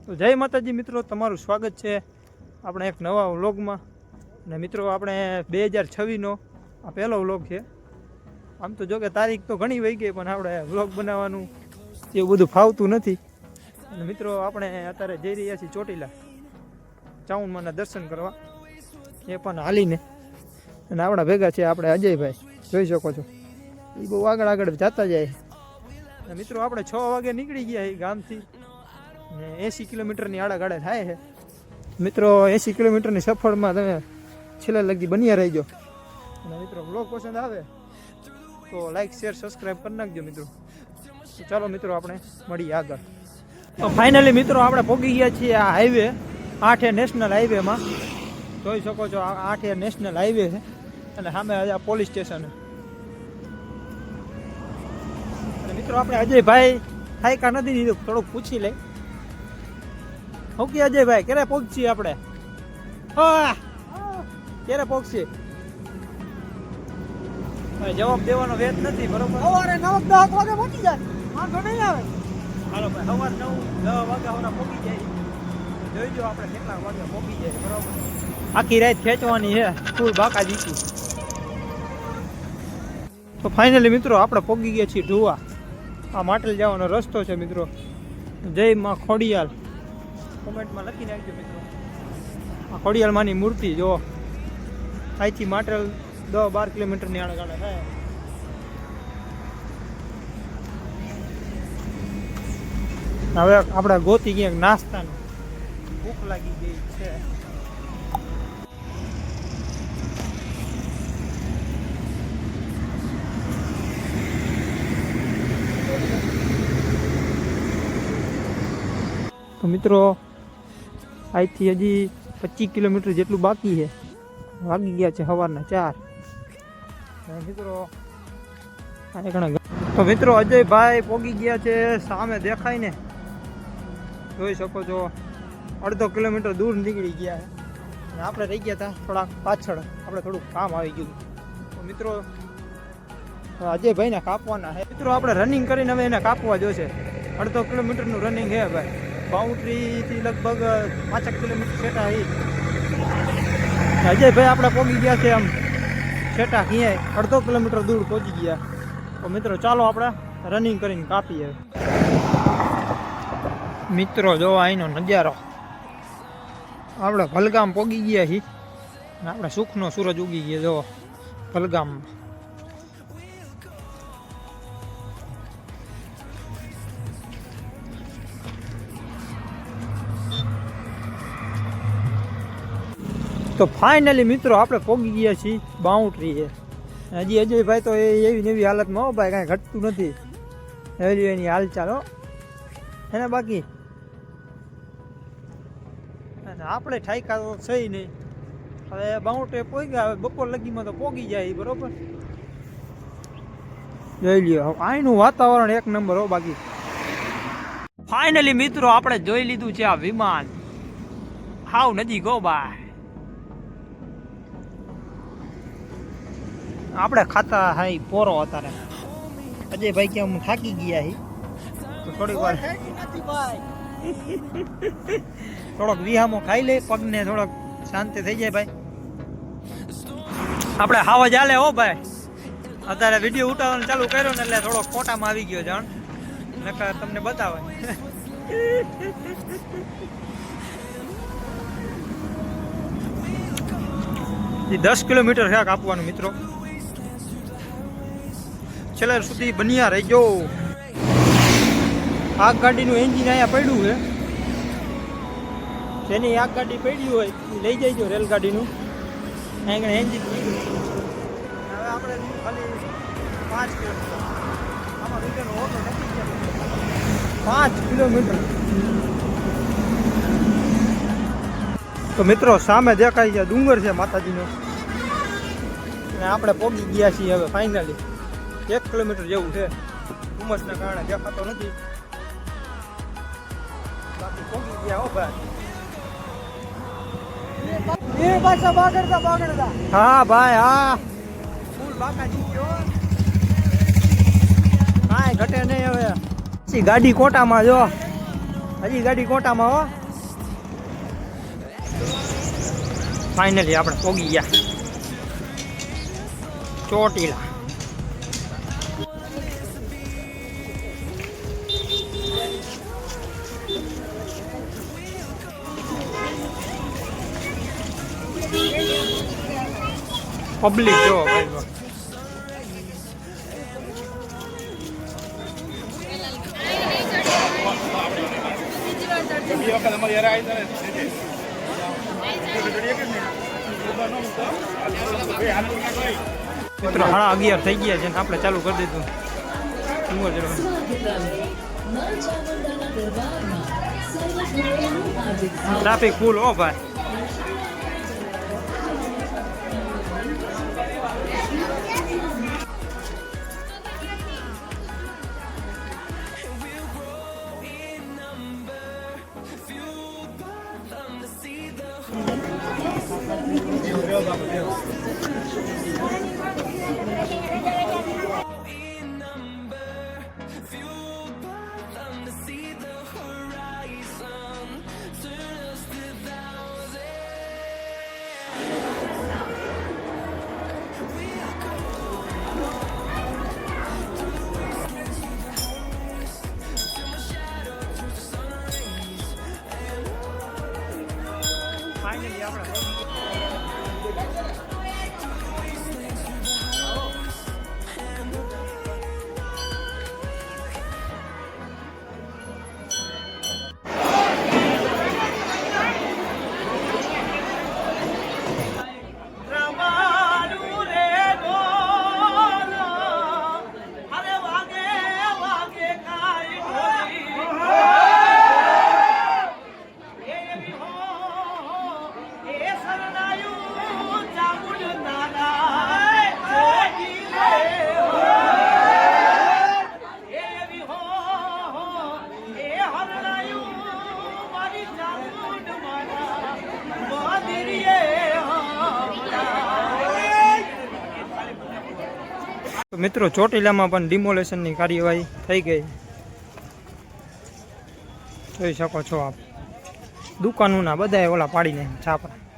તો જય માતાજી મિત્રો, તમારું સ્વાગત છે આપણે એક નવા વ્લોગમાં. અને મિત્રો આપણે 2026નો આ પહેલો વ્લોગ છે. આમ તો જો કે તારીખ તો ઘણી વહી ગઈ, પણ આપણે વ્લોગ બનાવવાનું એવું બધું ફાવતું નથી. અને મિત્રો આપણે અત્યારે જઈ રહ્યા છીએ ચોટીલા ચામુંડમાના દર્શન કરવા, એ પણ હાલીને. અને આપણા ભેગા છે આપણે અજયભાઈ, જોઈ શકો છો, એ બહુ આગળ આગળ જતા જાય. અને મિત્રો આપણે 6 વાગે નીકળી ગયા એ ગામથી, ને 80 કિલોમીટરની આડાગાડે થાય છે. મિત્રો 80 કિલોમીટરની સફરમાં તમે છેલ્લે લગી બન્યા રહીજો. અને મિત્રો બ્લોગ પસંદ આવે તો લાઈક શેર સબસ્ક્રાઈબ કરી નાખજો મિત્રો. તો ચાલો મિત્રો આપણે મળીએ આગળ. તો ફાઇનલી મિત્રો આપણે પહોંચી ગયા છીએ આ હાઈવે 8A નેશનલ હાઈવેમાં. જોઈ શકો છો આ 8A નેશનલ હાઈવે છે, અને સામે આ પોલીસ સ્ટેશન. અને મિત્રો આપણે અજયભાઈ થાયકા નથી દીધું, થોડુંક પૂછી લઈ. ઓકે અજયભાઈ, ક્યારે પહોંચીએ આપણે? ક્યારે પહોંચીએ? જવાબ દેવાનો વેત નથી, બરોબર? સવારે 9-10 વાગે પહોંચી જાય, વાંધો નહીં આવે. હાલો ભાઈ, સવારે 9-10 વાગ્યા હોરા પહોંચી જાય. જોઈજો આપણે કેટલા વાગે પહોંચી જાય, બરોબર? આખી રાત ખેંચવાની છે, ફૂલ બાકા જીતી. તો ફાઇનલી મિત્રો આપણે પહોંચી ગયા છીએ ઢુવા. આ માટેલ જવાનો રસ્તો છે મિત્રો. જય માં ખોડિયાલ કોમેન્ટમાં લખી નાખજો મિત્રો. આ ખોડિયાલ માની મૂર્તિ જો અહીંથી માટેલ 10-12 કિલોમીટરની આડે થાય. હવે આપણે ગોતી ક્યાંક નાસ્તાનું, ભૂખ લાગી ગઈ છે. તો મિત્રો અહીંથી હજી 25 કિલોમીટર જેટલું બાકી છે. વાગી ગયા છે સવારના 4. મિત્રો તો મિત્રો અજયભાઈ પહોંચી ગયા છે, સામે દેખાય ને, જોઈ શકો છો. 1/2 કિલોમીટર દૂર નીકળી ગયા છે. અને આપણે રહી ગયા હતા થોડા પાછળ, આપણે થોડુંક કામ આવી ગયું. તો મિત્રો અજયભાઈને કાપવાના છે. મિત્રો આપણે રનિંગ કરીને હવે એને કાપવા જોશે. 1/2 કિલોમીટરનું રનિંગ છે ભાઈ. બાઉન્ડ્રીથી લગભગ 5 કિલોમીટર છેટા આવી. અજયભાઈ આપણે પહોંચી ગયા છે આમ છેટા ક્યાંય 1/2 કિલોમીટર દૂર પહોંચી ગયા. તો મિત્રો ચાલો આપણે રનિંગ કરીને કાપીએ. મિત્રો જો અહીંનો નજારો. આપણે ભલગામ પહોંચી ગયા છીએ. આપણે સુખનો સૂરજ ઉગી ગયો જો ભલગામમાં. તો ફાઇનલી મિત્રો આપણે પહોંચી ગયા છીએ બાઉન્ડ્રી છે. હજી અજયભાઈ તો એવી ને એવી હાલતમાં હો ભાઈ, કાંઈ ઘટતું નથી. એની હાલ ચાલો એને બાકી. અને આપણે ઠાઈકા તો સહી નહીં. હવે બાઉન્ડ્રી પહોંચી ગયા, હવે બપોર લગીમાં તો પહોંચી જાય, બરોબર? જોઈ લ્યો અહીંનું વાતાવરણ એક નંબર હો બાકી. ફાઇનલી મિત્રો આપણે જોઈ લીધું છે આ વિમાન. હાવ નજીક હો ભાઈ. આપણે ખાતા હાઈ પોરો અત્યારે. અજયભાઈ કે હું થાકી ગયા હી, તો થોડીક વાર થોડોક વિહામો ખાઈ લે, પગને થોડોક શાંતિ થઈ જાય ભાઈ. આપણે હાવા ચાલે હો ભાઈ. અત્યારે વિડીયો ઉતારવાનું ચાલુ કર્યો ને એટલે થોડોક ફોટામાં આવી ગયો જાણ, નકર તમને બતાવે. 10 કિલોમીટર છે કાપવાનું મિત્રો. છેલ્લે સુધી બન્યા રહેજો. આગ ગાડીનું એન્જિન અહીંયા પડ્યું છે. જેની આગ ગાડી પડી હોય એ લઈ જઈજો રેલગાડીનું. અહીંયા એન્જિન નીકળ્યું. હવે આપણે ખાલી 5 કિલોમીટર. આમાં રિટર્ન ઓટો નથી ગયા. 5 કિલોમીટર. તો મિત્રો સામે દેખાય છે ડુંગર છે માતાજીનો. અને આપણે પહોંચી ગયા છીએ હવે ફાઇનલી. 1 કિલોમીટર જેવું છે. ધુમ્મસના કારણે દેખાતો નથી, બાકી પહોંચી ગયા હો ભાઈ. હા ભાઈ હા, ફૂલ બાકા જીત્યો. કાંઈ ઘટે નહીં હવે. ગાડી કોટામાં જો હજી ગાડી કોટામાં હો. ફાઇનલી આપણે પોગી ગયા ચોટીલા. પબ્લિક જો ભાઈ મિત્રો 11:30 થઈ ગયા છે ને આપણે ચાલુ કરી દીધું. ટ્રાફિક ફૂલ હો ભાઈ. ફાઇનલી આપણે મિત્રો ચોટીલામાં પણ ડિમોલેશનની કાર્યવાહી થઈ ગઈ. જોઈ શકો છો આપ. દુકાનોના બધાએ ઓલા પાડીને છાપરા.